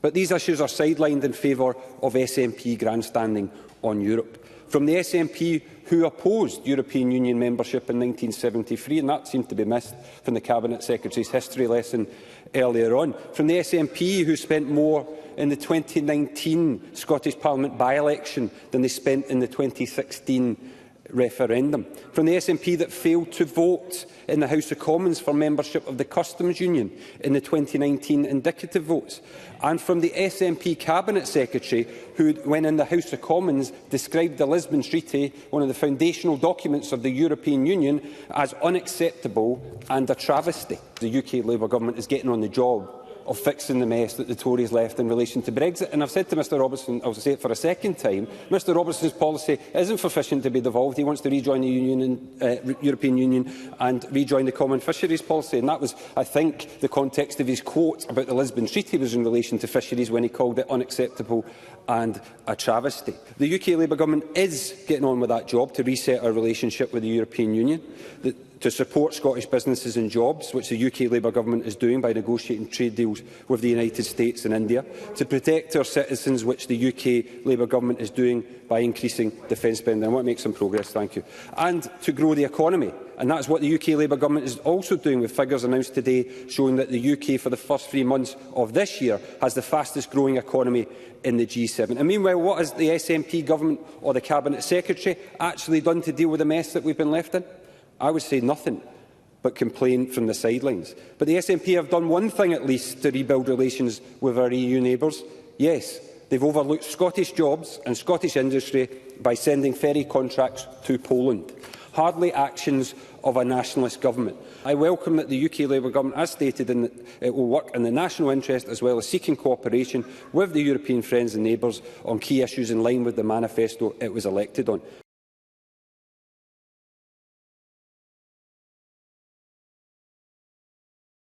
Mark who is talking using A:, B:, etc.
A: But these issues are sidelined in favour of SNP grandstanding on Europe. From the SNP who opposed European Union membership in 1973, and that seemed to be missed from the Cabinet Secretary's history lesson earlier on. From the SNP who spent more in the 2019 Scottish Parliament by-election than they spent in the 2016 referendum. From the SNP that failed to vote in the House of Commons for membership of the Customs Union in the 2019 indicative votes. And from the SNP Cabinet Secretary who, when in the House of Commons, described the Lisbon Treaty, one of the foundational documents of the European Union, as unacceptable and a travesty. The UK Labour Government is getting on the job of fixing the mess that the Tories left in relation to Brexit. And I've said to Mr Robertson, I'll say it for a second time, Mr Robertson's policy isn't for fishing to be devolved. He wants to rejoin the European Union and rejoin the common fisheries policy. And that was, I think, the context of his quote about the Lisbon Treaty was in relation to fisheries when he called it unacceptable and a travesty. The UK Labour Government is getting on with that job to reset our relationship with the European Union, to support Scottish businesses and jobs, which the UK Labour Government is doing by negotiating trade deals with the United States and India, to protect our citizens, which the UK Labour Government is doing by increasing defence spending. I want to make some progress, thank you. And to grow the economy. And that is what the UK Labour Government is also doing, with figures announced today showing that the UK, for the first 3 months of this year, has the fastest growing economy in the G7. And meanwhile, what has the SNP Government or the Cabinet Secretary actually done to deal with the mess that we've been left in? I would say nothing but complain from the sidelines. But the SNP have done one thing at least to rebuild relations with our EU neighbours. Yes, they've overlooked Scottish jobs and Scottish industry by sending ferry contracts to Poland. Hardly actions of a nationalist government. I welcome that the UK Labour Government has stated that it will work in the national interest as well as seeking cooperation with the European friends and neighbours on key issues in line with the manifesto it was elected on.